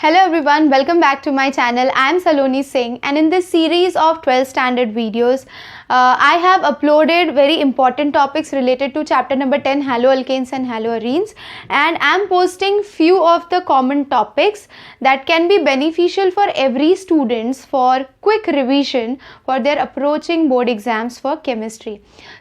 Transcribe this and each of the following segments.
Hello everyone, welcome back to my channel. I am Saloni Singh and in this series of 12th standard videos, I have uploaded very important topics related to chapter number 10 haloalkanes and haloarenes, and I am posting few of the common topics that can be beneficial for every students for quick revision for their approaching board exams for chemistry.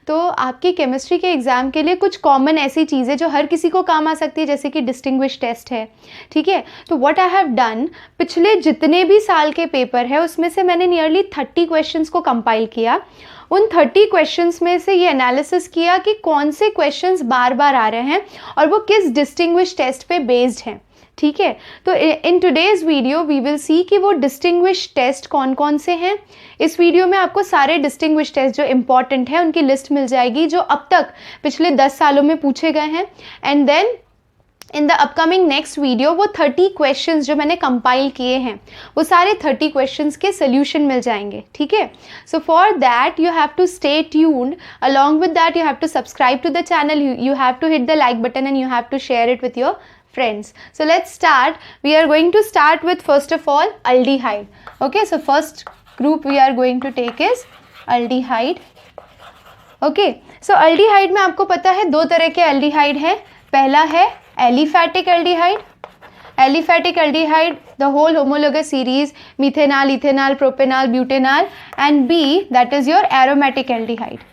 तो आपकी chemistry के exam के लिए कुछ common ऐसी चीज़ें जो हर किसी को काम आ सकती है, जैसे कि डिस्टिंग्विश टेस्ट है, ठीक है। तो व्हाट आई हैव डन, पिछले जितने भी साल के पेपर है उसमें से मैंने नियरली 30 क्वेश्चंस को कंपाइल किया। उन 30 क्वेश्चंस में से ये एनालिसिस किया कि कौन से क्वेश्चंस बार बार आ रहे हैं और वो किस डिस्टिंग्विश टेस्ट पे बेस्ड हैं, ठीक है। तो in today's video we will see कि वो डिस्टिंग्विश टेस्ट कौन कौन से हैं। इस वीडियो में आपको सारे डिस्टिंग्विश टेस्ट जो इम्पॉर्टेंट हैं उनकी लिस्ट मिल जाएगी जो अब तक पिछले 10 सालों में पूछे गए हैं, and then in the upcoming next video वो 30 क्वेश्चंस जो मैंने कंपाइल किए हैं वो सारे 30 क्वेश्चंस के सोल्यूशन मिल जाएंगे, ठीक है। So for that you have to stay tuned, along with that you have to subscribe to the channel, you have to hit the like button and you have to share it with your friends. So let's start. We are going to start with first of all aldehyde. Okay, so first group we are going to take is aldehyde. Okay, so aldehyde में आपको पता है दो तरह के aldehyde है। पहला है aliphatic aldehyde. Aliphatic aldehyde, the whole homologous series, methanol, ethanol, propanol, butanol, and B, that is your aromatic aldehyde,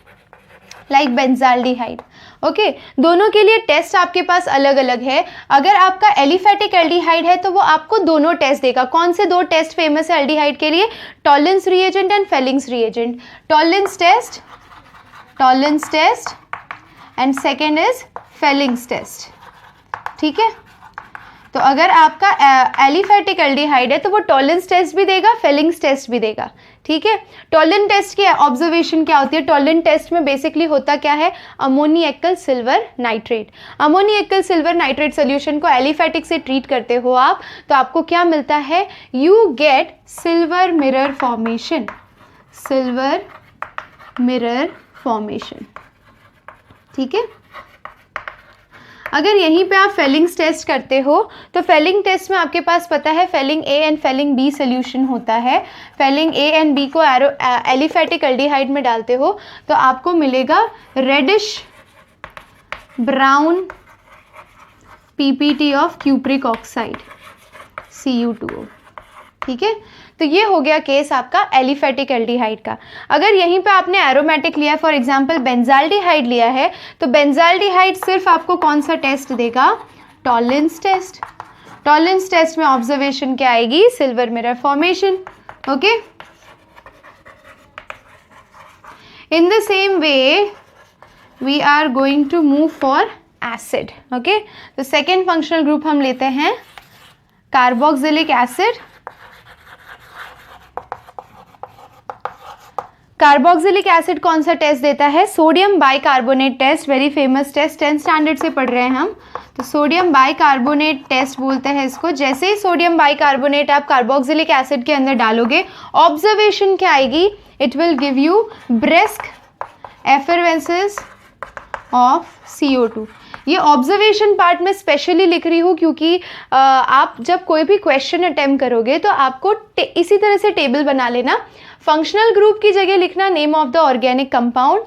like benzaldehyde. Okay दोनों के लिए टेस्ट आपके पास अलग अलग है। अगर आपका एलिफैटिक एल्डिहाइड है तो वो आपको दोनों टेस्ट देगा। कौन से दो टेस्ट फेमस है एल्डिहाइड के लिए? Tollens reagent and Fehling's reagent. Tollens test and second is Fehling's test, ठीक है। तो अगर आपका एलिफैटिक एल्डिहाइड है तो वो टॉलेंस टेस्ट भी देगा, फेलिंग्स टेस्ट भी देगा, ठीक है। टॉलेंट टेस्ट की ऑब्जर्वेशन क्या होती है? टॉलेंट टेस्ट में बेसिकली होता क्या है? Ammoniacal silver nitrate. Ammoniacal silver nitrate solution को एलिफैटिक से ट्रीट करते हो आप तो आपको क्या मिलता है? You get silver mirror formation, silver mirror formation, ठीक है। अगर यहीं पे आप फेलिंग्स टेस्ट करते हो तो फेलिंग टेस्ट में आपके पास पता है Fehling A and Fehling B solution होता है। फेलिंग ए एंड बी को एलिफैटिक एल्डिहाइड में डालते हो तो आपको मिलेगा reddish brown PPT of cupric oxide Cu2O, ठीक है। तो ये हो गया केस आपका एलिफैटिक एल्डिहाइड का। अगर यहीं पे आपने एरोमेटिक लिया, फॉर एग्जांपल बेंजाल्डिहाइड लिया है, तो बेंजाल्डिहाइड सिर्फ आपको कौन सा टेस्ट देगा? Tollens test. टॉलेंस टेस्ट में ऑब्जर्वेशन क्या आएगी? Silver mirror formation, okay. In the same way we are going to move for acid, okay. तो सेकेंड फंक्शनल ग्रुप हम लेते हैं कार्बोक्सिलिक एसिड। कार्बोक्सिलिक एसिड कौन सा टेस्ट देता है? Sodium bicarbonate test, very famous test, 10th standard से पढ़ रहे हैं हम। तो सोडियम बाइकार्बोनेट टेस्ट बोलते हैं इसको। जैसे ही सोडियम बाइकार्बोनेट आप कार्बोक्सिलिक एसिड के अंदर डालोगे, ऑब्जर्वेशन क्या आएगी? It will give you brisk effervescences of CO2। ये ऑब्जर्वेशन पार्ट में स्पेशली लिख रही हूँ क्योंकि आप जब कोई भी क्वेश्चन अटेम्प्ट करोगे तो आपको इसी तरह से टेबल बना लेना। फंक्शनल ग्रुप की जगह लिखना name of the organic compound,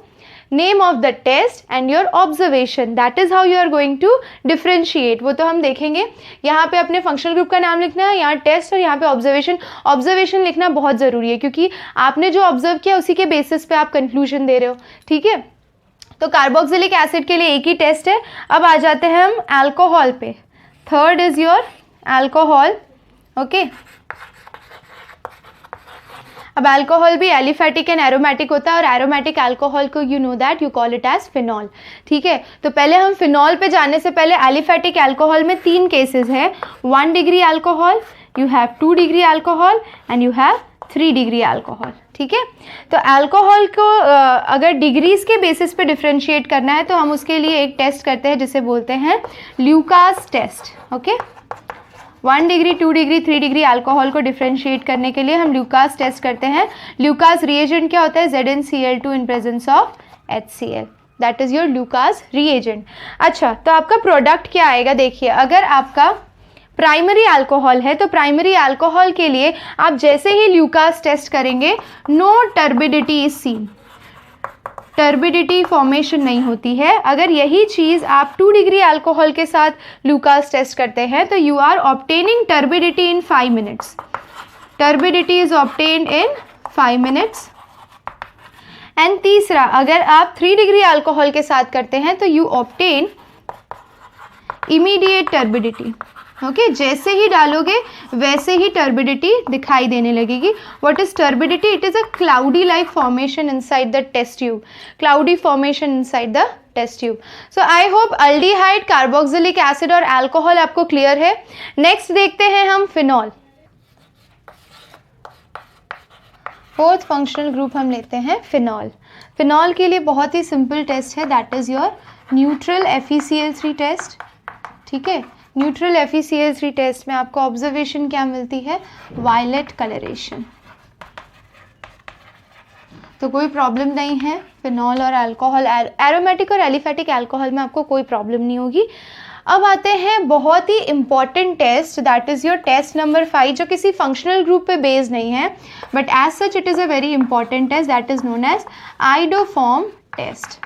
name of the test and your observation. That is how you are going to differentiate. वो तो हम देखेंगे। यहाँ पे अपने फंक्शनल ग्रुप का नाम लिखना है, यहाँ टेस्ट और यहाँ पे ऑब्जर्वेशन। ऑब्जर्वेशन लिखना बहुत ज़रूरी है क्योंकि आपने जो ऑब्जर्व किया उसी के बेसिस पे आप कंक्लूजन दे रहे हो, ठीक है। तो कार्बोक्सिलिक एसिड के लिए एक ही टेस्ट है। अब आ जाते हैं हम अल्कोहल पे। Third is your alcohol, okay. अब अल्कोहल भी एलिफैटिक एंड एरोमेटिक होता है और एरोमेटिक अल्कोहल को you know that you call it as phenol, ठीक है। तो पहले हम फिनॉल पे जाने से पहले एलिफैटिक अल्कोहल में 3 केसेस है। 1 degree alcohol, you have 2 degree alcohol and you have 3 degree alcohol, ठीक है। तो अल्कोहल को अगर डिग्रीज के बेसिस पे डिफ्रेंशिएट करना है तो हम उसके लिए एक टेस्ट करते हैं जिसे बोलते हैं Lucas test, okay. 1 degree, 2 degree, 3 degree alcohol को डिफ्रेंशिएट करने के लिए हम ल्यूकास टेस्ट करते हैं। ल्यूकास रिएजेंट क्या होता है? ZnCl2 in presence of HCl, that is your Lucas reagent. अच्छा, तो आपका प्रोडक्ट क्या आएगा? देखिए, अगर आपका प्राइमरी अल्कोहल है, तो प्राइमरी अल्कोहल के लिए आप जैसे ही ल्यूकास टेस्ट करेंगे, no turbidity is seen, turbidity formation नहीं होती है। अगर यही चीज़ आप 2 डिग्री अल्कोहल के साथ ल्यूकास टेस्ट करते हैं तो you are obtaining turbidity in 5 minutes, turbidity is obtained in 5 minutes. And तीसरा, अगर आप 3 डिग्री अल्कोहल के साथ करते हैं तो you obtain immediate turbidity. Okay, जैसे ही डालोगे वैसे ही टर्बिडिटी दिखाई देने लगेगी। What is turbidity? It is a cloudy like formation inside the test tube, cloudy formation inside the test tube. So I hope aldehyde, carboxylic acid और alcohol आपको क्लियर है। नेक्स्ट देखते हैं हम फिनॉल। फोर्थ फंक्शनल ग्रुप हम लेते हैं phenol. Phenol के लिए बहुत ही सिंपल टेस्ट है, that is your neutral FeCl3 test. ठीक है, न्यूट्रल FeCl3 टेस्ट में आपको ऑब्जर्वेशन क्या मिलती है? Violet coloration. तो कोई प्रॉब्लम नहीं है फिनॉल और अल्कोहल, एरोमेटिक और एलिफेटिक अल्कोहल में आपको कोई प्रॉब्लम नहीं होगी। अब आते हैं बहुत ही important test, that is your test number 5, जो किसी फंक्शनल ग्रुप पे बेस्ड नहीं है, but as such it is a very important test, that is known as iodoform test.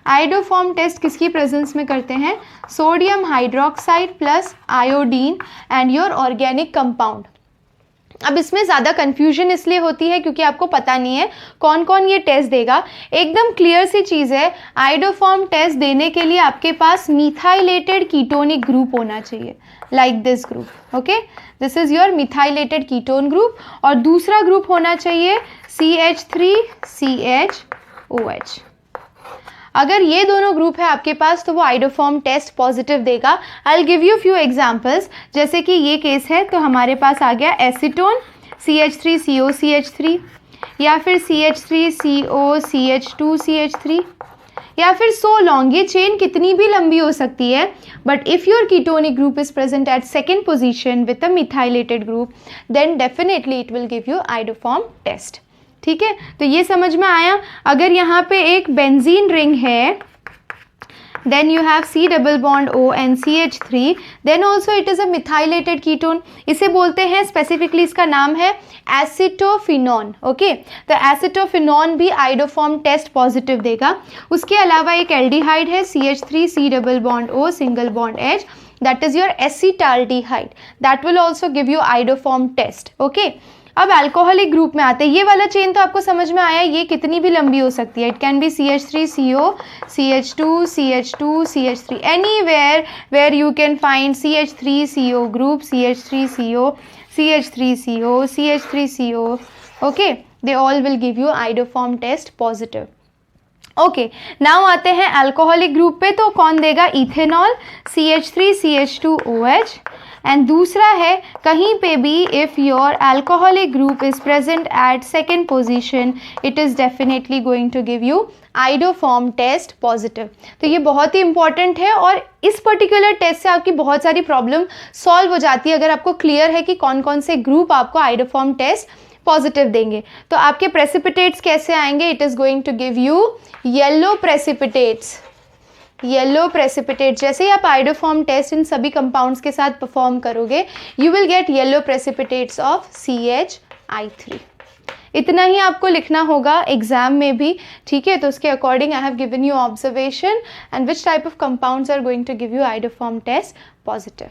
Iodoform test किसकी प्रेजेंस में करते हैं? Sodium hydroxide plus iodine and your organic compound. अब इसमें ज़्यादा कन्फ्यूजन इसलिए होती है क्योंकि आपको पता नहीं है कौन कौन ये टेस्ट देगा। एकदम क्लियर सी चीज़ है, आइडोफॉर्म टेस्ट देने के लिए आपके पास मिथाइलेटेड कीटोनिक ग्रुप होना चाहिए, like this group. Okay, this is your methylated ketone group. और दूसरा ग्रुप होना चाहिए CH3CHOH। अगर ये दोनों ग्रुप है आपके पास तो वो आइडोफॉर्म टेस्ट पॉजिटिव देगा। I will give you few examples, जैसे कि ये केस है तो हमारे पास आ गया एसीटोन CH3COCH3, या फिर CH3COCH2CH3, या फिर सो लॉन्ग, ये चेन कितनी भी लंबी हो सकती है, but if your ketonic group is present at second position with a methylated group, then definitely it will give you iodoform test. ठीक है, तो ये समझ में आया। अगर यहाँ पे एक बेंजीन रिंग है, then you have C double bond O and CH3, then also it is a methylated ketone. इसे बोलते हैं, स्पेसिफिकली इसका नाम है एसिटोफिनॉन। ओके, तो एसिटोफिनॉन भी आइडोफॉर्म टेस्ट पॉजिटिव देगा। उसके अलावा एक एल्डिहाइड है CH3 C double bond O single bond H, that is your acetaldehyde, that will also give you iodoform test. Okay, अब अल्कोहलिक ग्रुप में आते हैं। ये वाला चेन तो आपको समझ में आया, ये कितनी भी लंबी हो सकती है। It can be CH3CO, CH2, CH2, CH3, anywhere where you can find CH3CO group, CH3CO, CH3CO, CH3CO, okay, they all will give you iodoform test positive. Okay, now आते हैं अल्कोहलिक ग्रुप पे, तो कौन देगा? Ethanol CH3CH2OH। एंड दूसरा है, कहीं पे भी if your alcoholic group is present at second position, it is definitely going to give you iodoform test positive. तो ये बहुत ही इंपॉर्टेंट है और इस पर्टिकुलर टेस्ट से आपकी बहुत सारी प्रॉब्लम सॉल्व हो जाती है अगर आपको क्लियर है कि कौन कौन से ग्रुप आपको आइडोफॉर्म टेस्ट पॉजिटिव देंगे। तो आपके प्रेसिपिटेट्स कैसे आएंगे? It is going to give you yellow precipitates, yellow precipitate. जैसे ही आप आइडोफॉर्म टेस्ट इन सभी कंपाउंड्स के साथ परफॉर्म करोगे, you will get yellow precipitates of CHI3। इतना ही आपको लिखना होगा एग्जाम में भी, ठीक है। तो उसके according I have given you observation and which type of compounds are going to give you iodoform test positive.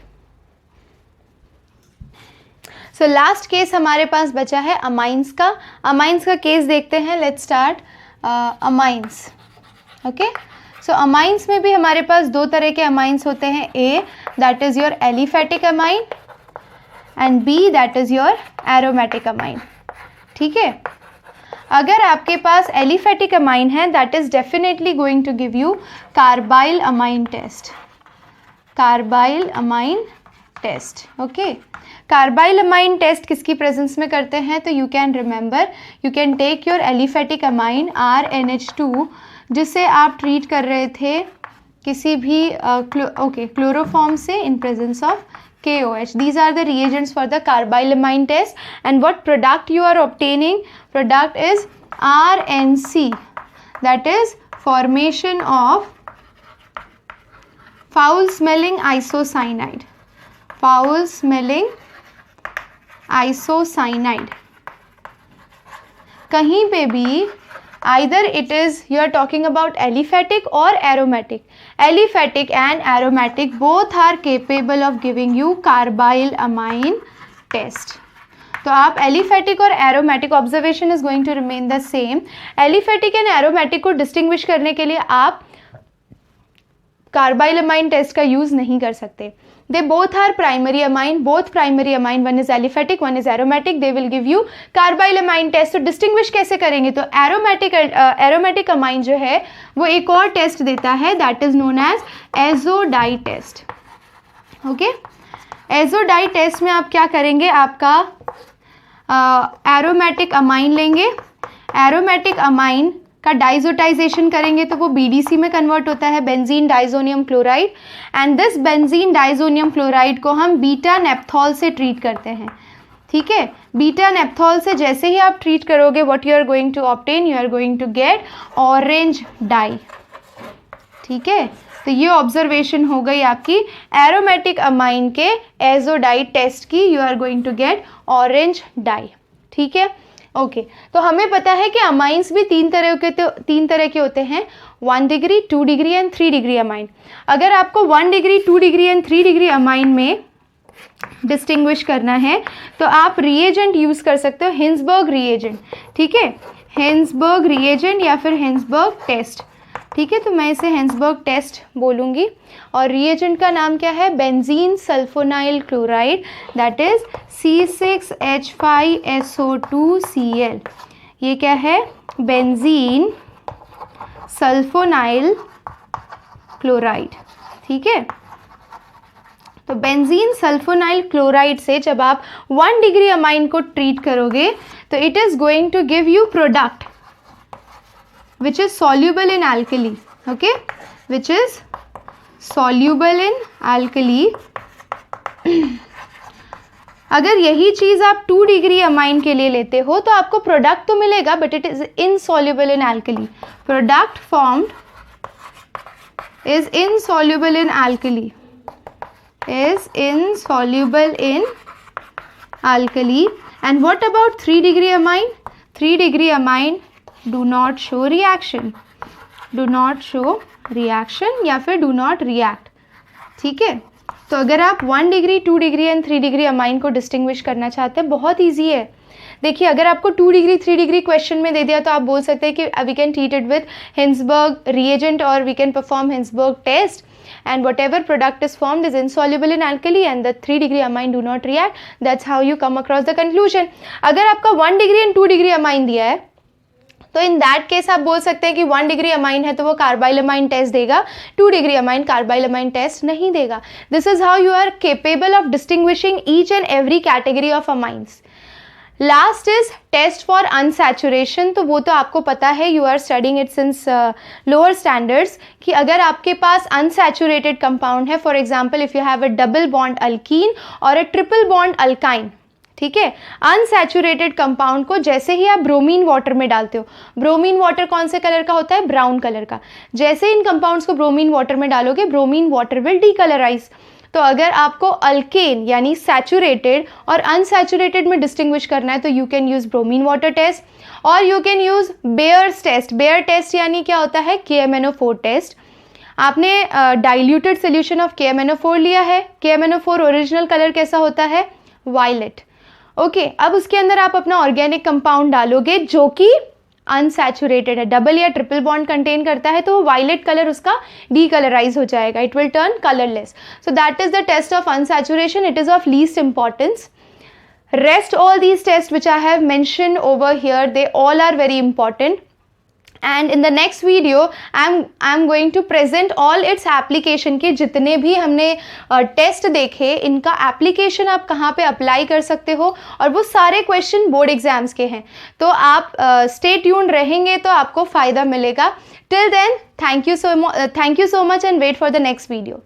So last case हमारे पास बचा है अमाइंस का। अमाइंस का केस देखते हैं। Let's start amines. Okay, so amines में भी हमारे पास दो तरह के अमाइंस होते हैं। A, that is your aliphatic amine, and B, that is your aromatic amine. ठीक है, अगर आपके पास एलिफेटिक अमाइन है, that is definitely going to give you carbylamine test, carbylamine test. Okay, carbylamine test किसकी presence में करते हैं? तो you can remember, you can take your aliphatic amine RNH2, जिससे आप ट्रीट कर रहे थे किसी भी क्लोरोफॉर्म से in presence of KOH. These are the reagents for the carbylamine test, and what product you are obtaining? Product is RNC, that is formation of foul smelling isocyanide, foul smelling isocyanide. कहीं पे भी either it is you are talking about aliphatic or aromatic. Aliphatic and aromatic both are capable of giving you carbyl amine test. तो आप aliphatic और aromatic, observation is going to remain the same. Aliphatic and aromatic को distinguish करने के लिए आप carbylamine test का use नहीं कर सकते। They both are primary amine, both primary amine, one is aliphatic one is aromatic, they will give you carbylamine test. तो डिस्टिंग्विश कैसे करेंगे? तो एरोमेटिक अमाइन जो है वो एक और टेस्ट देता है, that is known as azo dye test. Okay, azo dye test में आप क्या करेंगे? आपका एरोमेटिक अमाइन लेंगे, एरोमेटिक अमाइन का डाइजोटाइजेशन करेंगे तो वो BDC में कन्वर्ट होता है, benzene diazonium chloride. And this benzene diazonium chloride को हम बीटा नेप्थॉल से ट्रीट करते हैं। ठीक है, बीटा नेप्थॉल से जैसे ही आप ट्रीट करोगे, what you are going to obtain, you are going to get orange dye. ठीक है, तो ये ऑब्जर्वेशन हो गई आपकी एरोमेटिक अमाइन के एजोडाई टेस्ट की, you are going to get orange dye. ठीक है, ओके तो हमें पता है कि अमाइंस भी तीन तरह के होते हैं, 1 degree, 2 degree and 3 degree amine. अगर आपको 1 degree, 2 degree and 3 degree amine में डिस्टिंग्विश करना है तो आप रिएजेंट यूज कर सकते हो, हिंसबर्ग रिएजेंट। ठीक है, हिंसबर्ग रिएजेंट या फिर हिंसबर्ग टेस्ट। ठीक है, तो मैं इसे हिंसबर्ग टेस्ट बोलूँगी और रिएजेंट का नाम क्या है? Benzene sulfonyl chloride, that is C6H5SO2Cl। ये क्या है? Benzene sulfonyl chloride. ठीक है, तो बेंजीन सल्फोनाइल क्लोराइड से जब आप 1 डिग्री अमाइन को ट्रीट करोगे तो it is going to give you product which is soluble in alkali, okay, which is soluble in alkali। अगर यही चीज आप 2 डिग्री अमाइन के लिए लेते हो तो आपको प्रोडक्ट तो मिलेगा but it is insoluble in alkali। Product formed is insoluble in alkali, is insoluble in alkali। And what about 3 degree amine? 3 degree amine do not show reaction, do not show reaction या फिर do not react। ठीक है, तो अगर आप 1 degree, 2 degree and 3 degree amine को distinguish करना चाहते हैं, बहुत ईजी है। देखिए, अगर आपको 2 डिग्री 3 डिग्री क्वेश्चन में दे दिया तो आप बोल सकते हैं कि we can treat it with Hinsberg reagent और we can perform Hinsberg test and whatever product is formed is insoluble in alkali and the 3 degree amine do not react। That's how you come across the conclusion। अगर आपका 1 degree and 2 degree amine दिया है तो in that case आप बोल सकते हैं कि 1 डिग्री अमाइन है तो वो कार्बाइल अमाइन टेस्ट देगा, 2 degree amine carbylamine test नहीं देगा। This is how you are capable of distinguishing each and every category of amines. Last is test for unsaturation. तो वो तो आपको पता है, you are studying it since lower standards, कि अगर आपके पास अनसैचुरेटेड कंपाउंड है, for example if you have a double bond alkene और अ ट्रिपल बॉन्ड अल्काइन, ठीक है, अनसैचुरेटेड कंपाउंड को जैसे ही आप ब्रोमीन वाटर में डालते हो, ब्रोमीन वाटर कौन से कलर का होता है? ब्राउन कलर का। जैसे इन कंपाउंड्स को ब्रोमीन वाटर में डालोगे, ब्रोमीन वाटर विल डीकलराइज। तो अगर आपको अल्केन यानी सैचुरेटेड और अनसैचुरेटेड में डिस्टिंग्विश करना है तो you can use bromine water test और you can use Baeyer's test. Baeyer test यानी क्या होता है? KMNO4 test. आपने डाइल्यूटेड सोल्यूशन ऑफ KMNO4 लिया है, KMNO4 ओरिजिनल कलर कैसा होता है? वायलेट। ओके, अब उसके अंदर आप अपना ऑर्गेनिक कंपाउंड डालोगे जो कि अनसैचुरेटेड है, डबल या ट्रिपल बॉन्ड कंटेन करता है, तो वायलेट कलर उसका डीकलराइज हो जाएगा, it will turn colourless. So that is the test of unsaturation, it is of least importance. Rest all these tests which I have mentioned over here, they all are very important. And in the next video I'm going to present all its application के जितने भी हमने test देखे, इनका application आप कहाँ पे apply कर सकते हो और वो सारे क्वेश्चन बोर्ड एग्जाम्स के हैं। तो आप स्टे ट्यून्ड रहेंगे तो आपको फ़ायदा मिलेगा। Till then thank you so much and wait for the next video.